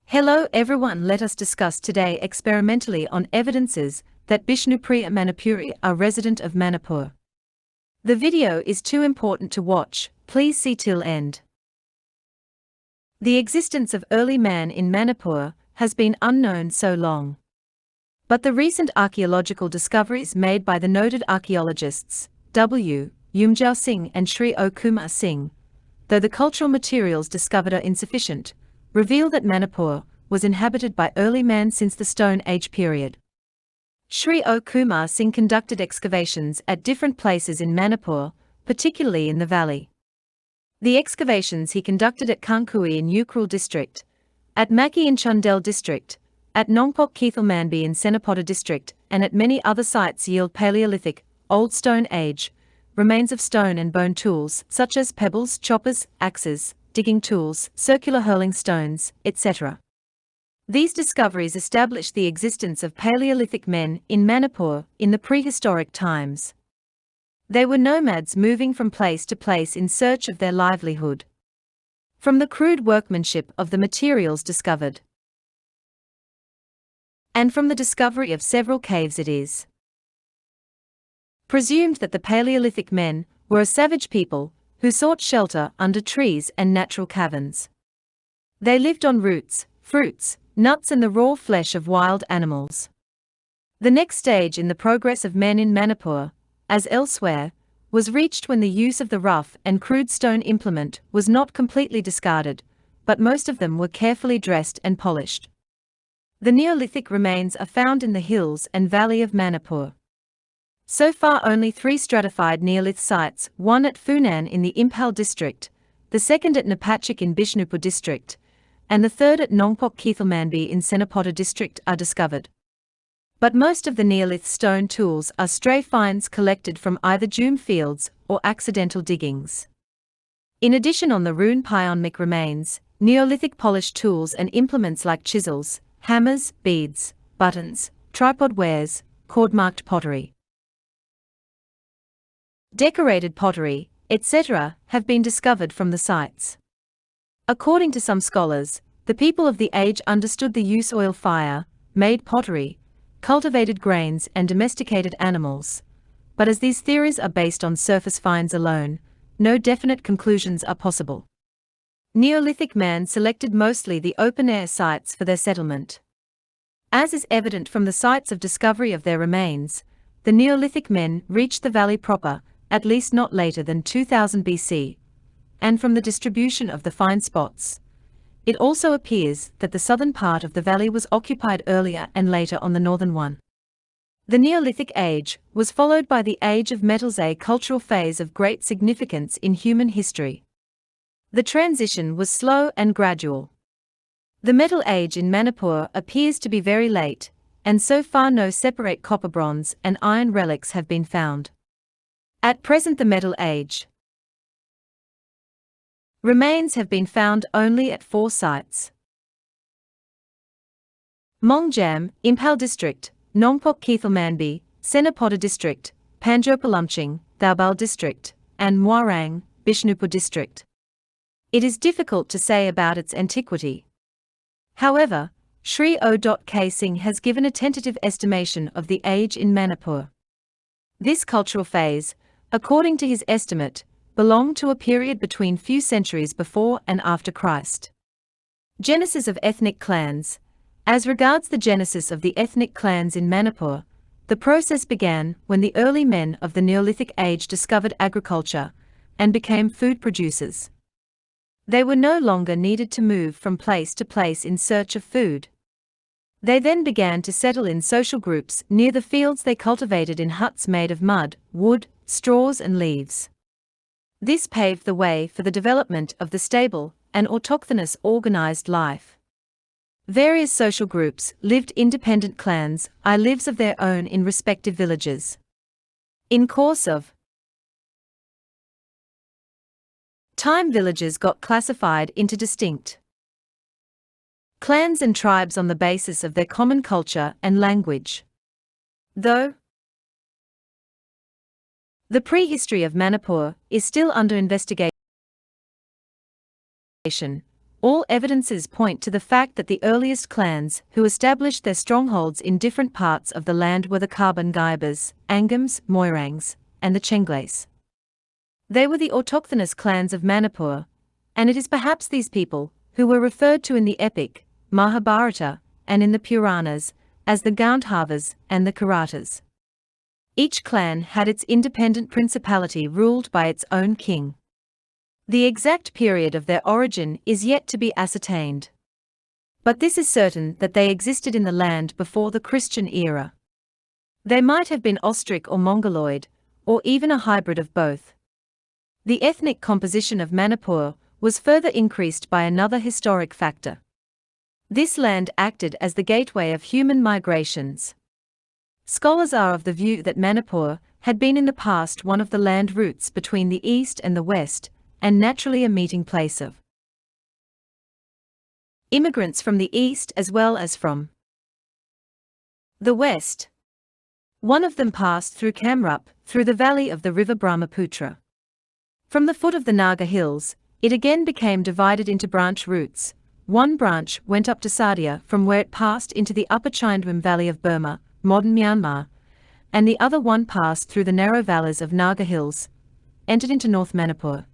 Hello everyone, let us discuss today experimentally on evidences that Bishnupriya Manipuri are resident of Manipur. The video is too important to watch, please see till end. The existence of early man in Manipur has been unknown so long. But the recent archaeological discoveries made by the noted archaeologists W. Yumjao Singh and Sri O. Kumar Singh, though the cultural materials discovered are insufficient, reveal that Manipur was inhabited by early man since the Stone Age period. Sri O. Kumar Singh conducted excavations at different places in Manipur, particularly in the valley. The excavations he conducted at Kankui in Ukhrul district, at Maki in Chundel district, at Nongpok Keithalmanbi in Senapoda district, and at many other sites yield Paleolithic, Old Stone Age, remains of stone and bone tools such as pebbles, choppers, axes, digging tools, circular hurling stones, etc. These discoveries establish the existence of Paleolithic men in Manipur in the prehistoric times. They were nomads moving from place to place in search of their livelihood. From the crude workmanship of the materials discovered, and from the discovery of several caves, it is presumed that the Paleolithic men were a savage people who sought shelter under trees and natural caverns. They lived on roots, fruits, nuts and the raw flesh of wild animals. The next stage in the progress of men in Manipur, as elsewhere, was reached when the use of the rough and crude stone implement was not completely discarded, but most of them were carefully dressed and polished. The Neolithic remains are found in the hills and valley of Manipur. So far only 3 stratified Neolith sites, one at Funan in the Imphal district, the second at Napachik in Bishnupur district, and the third at Nongpok Keithalmanbi in Senapoda district are discovered. But most of the Neolith stone tools are stray finds collected from either dune fields or accidental diggings. In addition, on the Rune Pyonmic remains Neolithic polished tools and implements like chisels, hammers, beads, buttons, tripod wares, cord-marked pottery, decorated pottery, etc., have been discovered from the sites. According to some scholars, the people of the age understood the use oil fire, made pottery, cultivated grains and domesticated animals. But as these theories are based on surface finds alone, no definite conclusions are possible. Neolithic man selected mostly the open-air sites for their settlement. As is evident from the sites of discovery of their remains, the Neolithic men reached the valley proper, at least not later than 2000 BC, and from the distribution of the find spots, it also appears that the southern part of the valley was occupied earlier and later on the northern one. The Neolithic age was followed by the Age of Metals, a cultural phase of great significance in human history. The transition was slow and gradual. The Metal Age in Manipur appears to be very late, and so far no separate copper, bronze, and iron relics have been found. At present, the Metal Age remains have been found only at 4 sites: Mongjam, Imphal district, Nongpok Keithalmanbi, Senapoda district, Panjopalumching, Thaubal district, and Muarang, Bishnupur district. It is difficult to say about its antiquity. However, Sri O.K. Singh has given a tentative estimation of the age in Manipur. This cultural phase, according to his estimate, belonged to a period between few centuries before and after Christ. Genesis of ethnic clans. As regards the genesis of the ethnic clans in Manipur, the process began when the early men of the Neolithic age discovered agriculture and became food producers. They were no longer needed to move from place to place in search of food. They then began to settle in social groups near the fields they cultivated in huts made of mud, wood, straws and leaves. This paved the way for the development of the stable and autochthonous organized life. Various social groups lived independent clans, lives of their own in respective villages. In course of time, villages got classified into distinct clans and tribes on the basis of their common culture and language. Though the prehistory of Manipur is still under investigation, All evidences point to the fact that the earliest clans who established their strongholds in different parts of the land were the Kaban-Gaibas, Angams, Moirangs, and the Chengles. They were the autochthonous clans of Manipur, and it is perhaps these people who were referred to in the epic Mahabharata and in the Puranas as the Gandharvas and the Kiratas. Each clan had its independent principality ruled by its own king. The exact period of their origin is yet to be ascertained. But this is certain that they existed in the land before the Christian era. They might have been Austric or Mongoloid, or even a hybrid of both. The ethnic composition of Manipur was further increased by another historic factor. This land acted as the gateway of human migrations. Scholars are of the view that Manipur had been in the past one of the land routes between the east and the west, and naturally a meeting place of immigrants from the east as well as from the west. One of them passed through Kamrup, through the valley of the river Brahmaputra. From the foot of the Naga Hills, it again became divided into branch routes. One branch went up to Sadia, from where it passed into the upper Chindwam Valley of Burma, modern Myanmar, and the other one passed through the narrow valleys of Naga Hills, entered into North Manipur,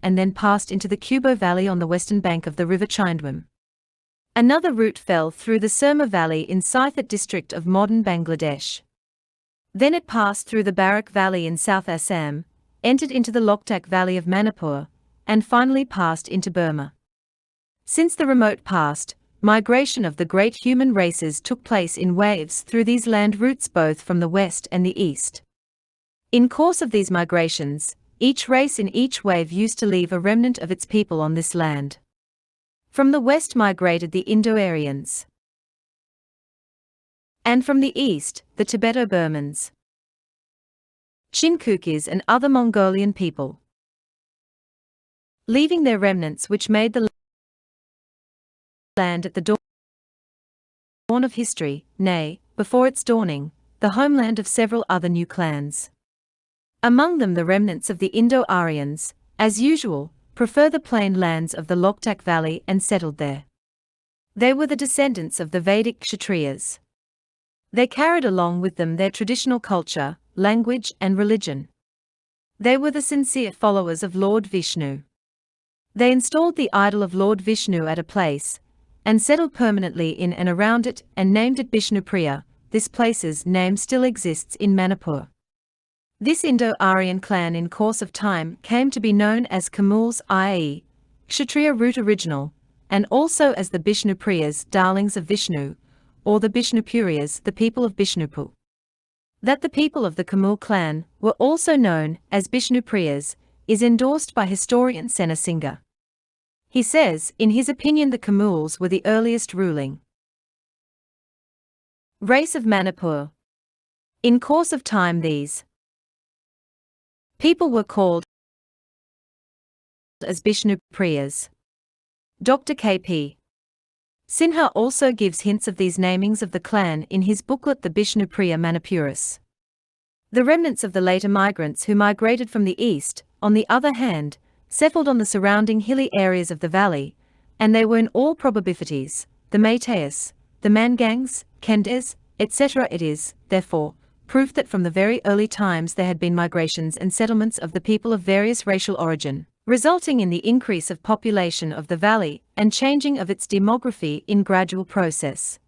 and then passed into the Kubo Valley on the western bank of the river Chindwam. Another route fell through the Surma Valley in Sylhet district of modern Bangladesh. Then it passed through the Barak Valley in South Assam, entered into the Loktak Valley of Manipur, and finally passed into Burma. Since the remote past, migration of the great human races took place in waves through these land routes both from the west and the east. In course of these migrations, each race in each wave used to leave a remnant of its people on this land. From the west migrated the Indo-Aryans, and from the east, the Tibeto-Burmans, Chinkookis and other Mongolian people, leaving their remnants which made the land at the dawn of history, nay, before its dawning, the homeland of several other new clans. Among them the remnants of the Indo-Aryans, as usual, prefer the plain lands of the Loktak Valley and settled there. They were the descendants of the Vedic Kshatriyas. They carried along with them their traditional culture, language and religion. They were the sincere followers of Lord Vishnu. They installed the idol of Lord Vishnu at a place, and settled permanently in and around it and named it Bishnupriya. This place's name still exists in Manipur. This Indo-Aryan clan in course of time came to be known as Kamuls, i.e., Kshatriya root original, and also as the Bishnupriyas, darlings of Vishnu, or the Bishnupuriyas, the people of Bishnupur. That the people of the Kamul clan were also known as Bishnupriyas is endorsed by historian Sena Singha. He says, in his opinion, the Kamuls were the earliest ruling race of Manipur. In course of time these people were called as Bishnupriyas. Dr. K.P. Sinha also gives hints of these namings of the clan in his booklet The Bishnupriya Manipuris. The remnants of the later migrants who migrated from the east, on the other hand, settled on the surrounding hilly areas of the valley, and they were in all probabilities the Meiteis, the Mangangs, Kendes, etc. It is, therefore, proof that from the very early times there had been migrations and settlements of the people of various racial origin, resulting in the increase of population of the valley and changing of its demography in gradual process.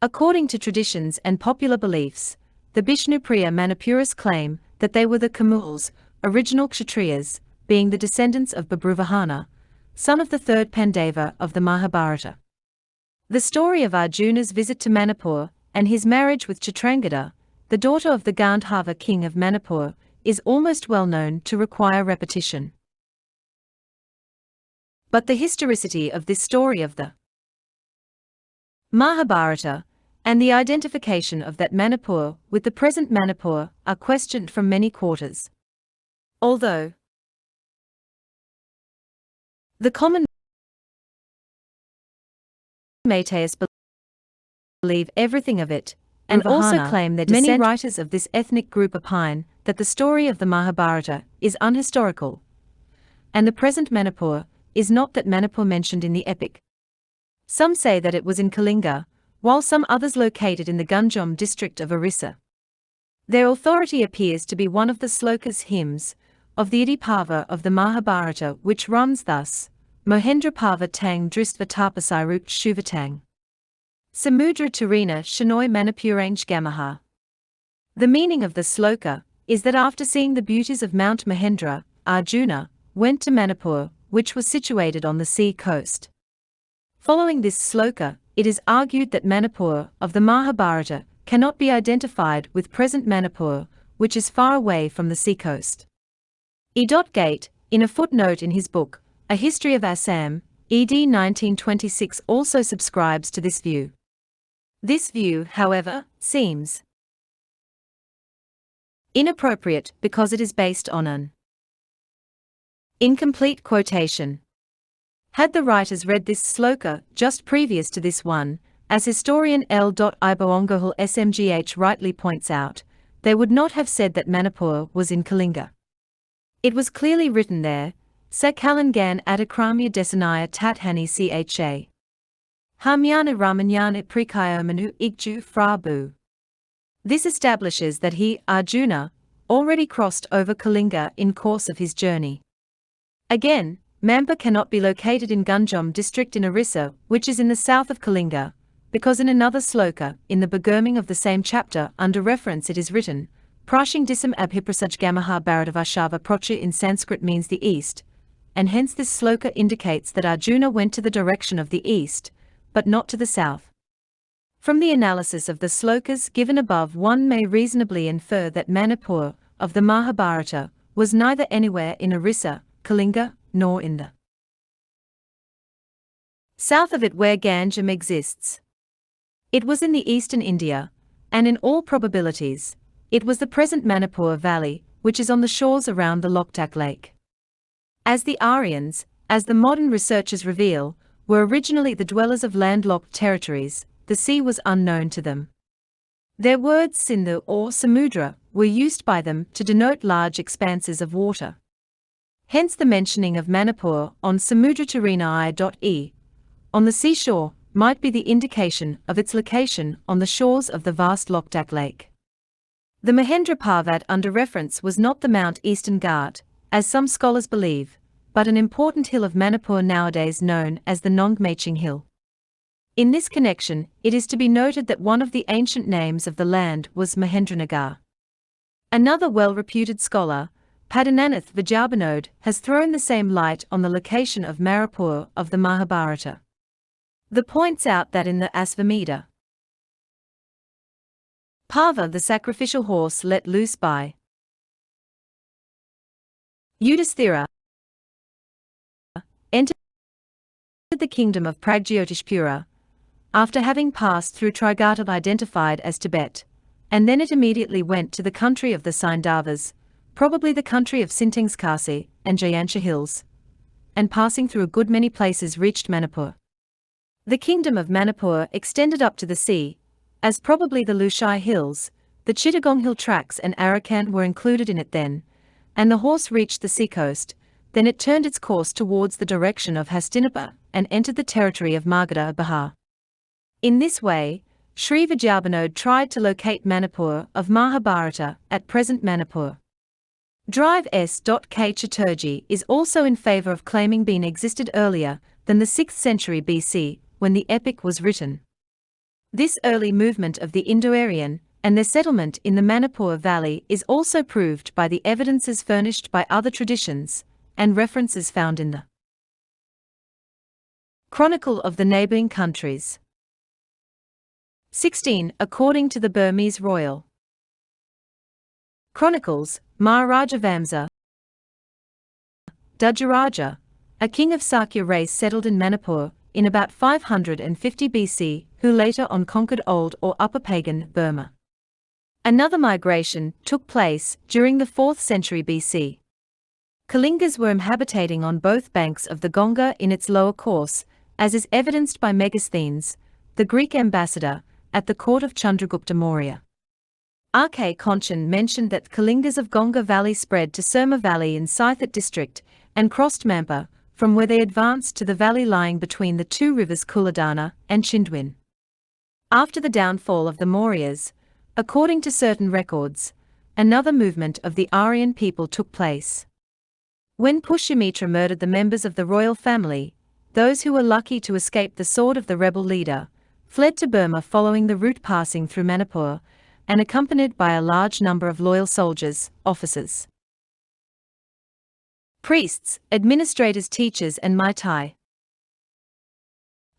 According to traditions and popular beliefs, the Bishnupriya Manipuris claim that they were the Kamuls, original Kshatriyas, being the descendants of Babruvahana, son of the third Pandava of the Mahabharata. The story of Arjuna's visit to Manipur and his marriage with Chitrangada, the daughter of the Gandharva king of Manipur, is almost well known to require repetition. But the historicity of this story of the Mahabharata and the identification of that Manipur with the present Manipur are questioned from many quarters. Although the common Meiteis believe everything of it, and also claim their descent. Many writers of this ethnic group opine that the story of the Mahabharata is unhistorical, and the present Manipur is not that Manipur mentioned in the epic. Some say that it was in Kalinga, while some others located in the Ganjam district of Orissa. Their authority appears to be one of the slokas hymns of the Idipava of the Mahabharata, which runs thus: Mohendrapava tang dristva tapasiruk shuvatang. Samudra Tarina Shanoi Manipurange Gamaha. The meaning of the sloka is that after seeing the beauties of Mount Mahendra, Arjuna went to Manipur, which was situated on the sea coast. Following this sloka, it is argued that Manipur of the Mahabharata cannot be identified with present Manipur, which is far away from the seacoast. E. Gate, in a footnote in his book, A History of Assam, ed. 1926, also subscribes to this view. This view, however, seems inappropriate because it is based on an incomplete quotation. Had the writers read this sloka just previous to this one, as historian L. Iboongohul SMGH rightly points out, they would not have said that Manipur was in Kalinga. It was clearly written there, Sa Kalangan Adakramya Desanaya Tathani Cha. Hamyana Ramanyana Prikayomanu Igju Frabu. This establishes that he, Arjuna, already crossed over Kalinga in course of his journey. Again, Mampa cannot be located in Ganjam district in Orissa, which is in the south of Kalinga, because in another sloka, in the beginning of the same chapter, under reference it is written, Prashing Disam Abhiprasaj Gamaha Bharatavashava Procha in Sanskrit means the east, and hence this sloka indicates that Arjuna went to the direction of the east, but not to the south. From the analysis of the slokas given above, one may reasonably infer that Manipur of the Mahabharata was neither anywhere in Orissa, Kalinga, nor in the south of it where Ganjam exists. It was in the eastern India, and in all probabilities, it was the present Manipur Valley, which is on the shores around the Loktak Lake. As the Aryans, as the modern researchers reveal, were originally the dwellers of landlocked territories, the sea was unknown to them. Their words Sindhu or Samudra were used by them to denote large expanses of water. Hence the mentioning of Manipur on Samudratarina on the seashore might be the indication of its location on the shores of the vast Loktak Lake. The Mahendra Parvat under reference was not the Mount Eastern Ghat, as some scholars believe, but an important hill of Manipur nowadays known as the Nongmaching Hill. In this connection, it is to be noted that one of the ancient names of the land was Mahendranagar. Another well-reputed scholar, Padananath Vijabhanode, has thrown the same light on the location of Manipur of the Mahabharata. The points out that in the Asvamedha Parva, the sacrificial horse let loose by Yudhisthira, entered the kingdom of Pragjyotishpura, after having passed through Trigarta identified as Tibet, and then it immediately went to the country of the Sindhavas, probably the country of Sintingskasi and Jayansha hills, and passing through a good many places reached Manipur. The kingdom of Manipur extended up to the sea, as probably the Lushai hills, the Chittagong hill tracts and Arakan were included in it then, and the horse reached the seacoast. Then it turned its course towards the direction of Hastinapur and entered the territory of Magadha Bihar. In this way, Sri Vijabhanode tried to locate Manipur of Mahabharata at present Manipur. Drive S. K. Chatterjee is also in favor of claiming being existed earlier than the 6th century BC, when the epic was written. This early movement of the Indo-Aryan and their settlement in the Manipur Valley is also proved by the evidences furnished by other traditions and references found in the Chronicle of the neighboring countries. 16. According to the Burmese Royal Chronicles, Maharaja Vamsa Dujaraja, a king of Sakya race, settled in Manipur in about 550 BC, who later on conquered Old or Upper Pagan Burma. Another migration took place during the 4th century BC. Kalingas were inhabiting on both banks of the Ganga in its lower course, as is evidenced by Megasthenes, the Greek ambassador, at the court of Chandragupta Maurya. R.K. Conchin mentioned that Kalingas of Ganga Valley spread to Surma Valley in Sithat district and crossed Mampa, from where they advanced to the valley lying between the two rivers Kuladana and Chindwin. After the downfall of the Mauryas, according to certain records, another movement of the Aryan people took place. When Pushyamitra murdered the members of the royal family, those who were lucky to escape the sword of the rebel leader fled to Burma following the route passing through Manipur and accompanied by a large number of loyal soldiers, officers, priests, administrators, teachers and Maitai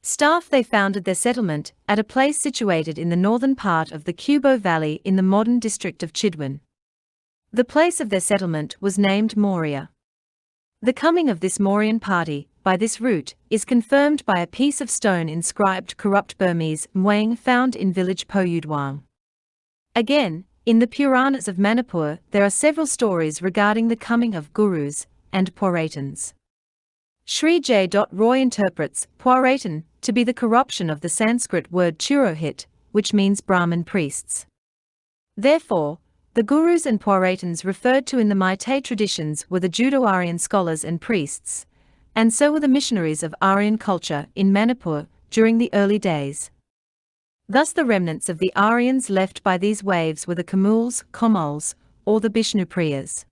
staff. They founded their settlement at a place situated in the northern part of the Kubo Valley in the modern district of Chidwan. The place of their settlement was named Maurya. The coming of this Mauryan party by this route is confirmed by a piece of stone inscribed corrupt Burmese Mwang found in village Poyudwang. Again, in the Puranas of Manipur there are several stories regarding the coming of gurus and Puraitans. Sri J. Roy interprets Puraitan to be the corruption of the Sanskrit word Churohit, which means Brahmin priests. Therefore, the gurus and Puraitans referred to in the Meitei traditions were the Judo-Aryan scholars and priests, and so were the missionaries of Aryan culture in Manipur during the early days. Thus the remnants of the Aryans left by these waves were the Kamuls, Komuls, or the Bishnupriyas.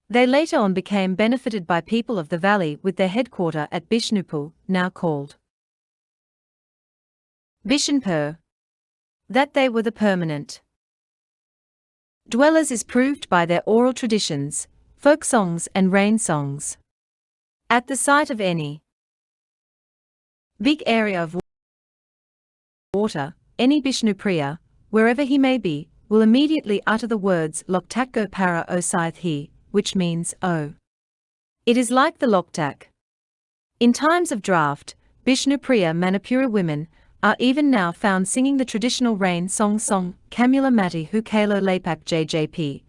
They later on became benefited by people of the valley with their headquarter at Bishnupur, now called Bishnupur. That they were the permanent dwellers is proved by their oral traditions, folk songs and rain songs. At the sight of any big area of water, any Bishnupriya, wherever he may be, will immediately utter the words Loktakko para o scythe he, which means, oh. It is like the Loktak. In times of drought, Bishnupriya Manipuri women are even now found singing the traditional rain song Kamula Mati hu Kalo Lapak JJP,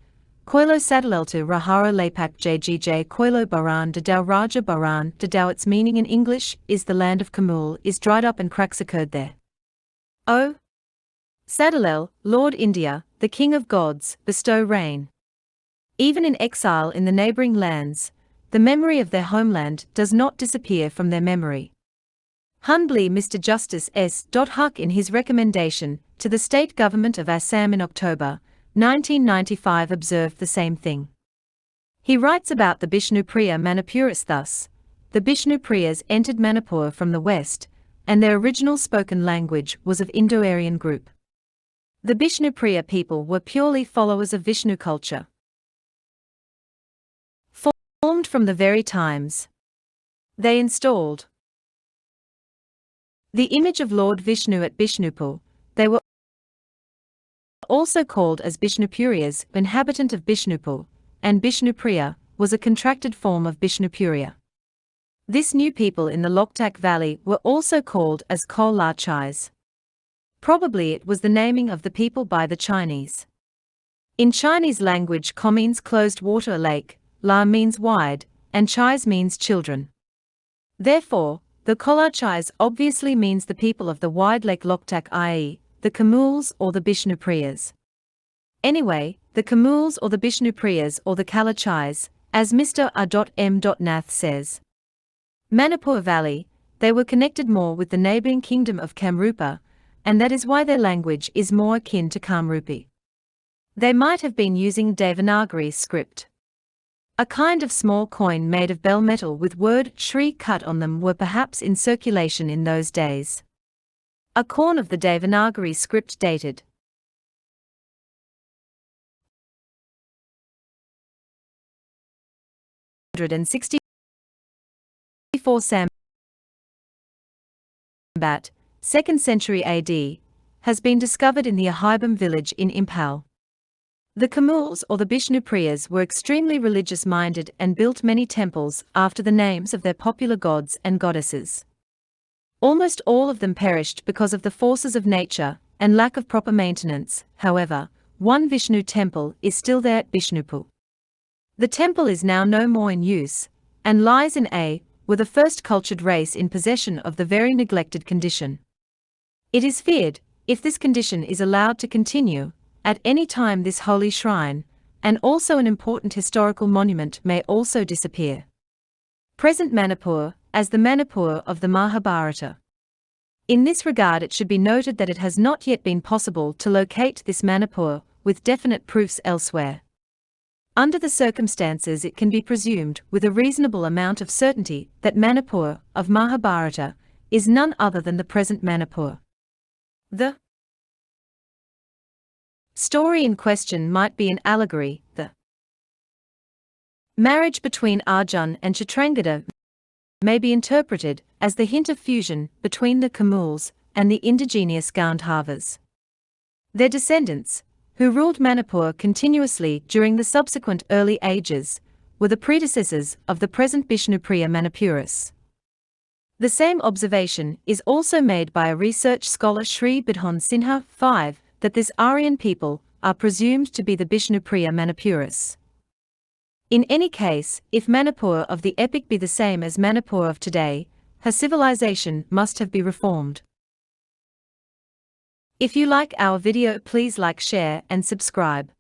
Koilo Sadaleltu Rahara Lapak JGJ Koilo Baran Dadao Raja Baran Dadao. Its meaning in English is the land of Kamul is dried up and cracks occurred there. O Sadalel, Lord India, the King of Gods, bestow rain. Even in exile in the neighboring lands, the memory of their homeland does not disappear from their memory. Humbly Mr. Justice S. Huck in his recommendation to the state government of Assam in October 1995 observed the same thing. He writes about the Bishnupriya Manipuris thus: the Bishnupriyas entered Manipur from the west, and their original spoken language was of Indo-Aryan group. The Bishnupriya people were purely followers of Vishnu culture, formed from the very times they installed the image of Lord Vishnu at Bishnupur. They were also called as Bishnupuriyas, inhabitant of Bishnupur, and Bishnupriya was a contracted form of Bishnupriya. This new people in the Loktak Valley were also called as Kolachais. Probably it was the naming of the people by the Chinese. In Chinese language, Ko means closed water lake, La means wide, and Chais means children. Therefore, the Kolachais obviously means the people of the wide lake Loktak, i.e., the Kamuls or the Bishnupriyas. Anyway, the Kamuls or the Bishnupriyas or the Kalachais, as Mr. A.M. Nath says. Manipur Valley, they were connected more with the neighboring kingdom of Kamrupa, and that is why their language is more akin to Kamrupi. They might have been using Devanagari script. A kind of small coin made of bell metal with word Shri cut on them were perhaps in circulation in those days. A corn of the Devanagari script dated 164 Sambat, 2nd century AD, has been discovered in the Ahibam village in Imphal. The Kamuls or the Bishnupriyas were extremely religious-minded and built many temples after the names of their popular gods and goddesses. Almost all of them perished because of the forces of nature and lack of proper maintenance. However, one Vishnu temple is still there at Bishnupur. The temple is now no more in use, and lies in A, were the first cultured race in possession of the very neglected condition. It is feared, if this condition is allowed to continue, at any time this holy shrine, and also an important historical monument, may also disappear. present Manipur, as the Manipur of the Mahabharata. In this regard, it should be noted that it has not yet been possible to locate this Manipur with definite proofs elsewhere. Under the circumstances, it can be presumed with a reasonable amount of certainty that Manipur of Mahabharata is none other than the present Manipur. The story in question might be an allegory. The marriage between Arjun and Chitrangada may be interpreted as the hint of fusion between the Kamuls and the indigenous Gandharvas. Their descendants, who ruled Manipur continuously during the subsequent early ages, were the predecessors of the present Bishnupriya Manipuris. The same observation is also made by a research scholar Sri Bidhon Sinha 5, that this Aryan people are presumed to be the Bishnupriya Manipuris. In any case, if Manipur of the epic be the same as Manipur of today, her civilization must have been reformed. If you like our video, please like, share and subscribe.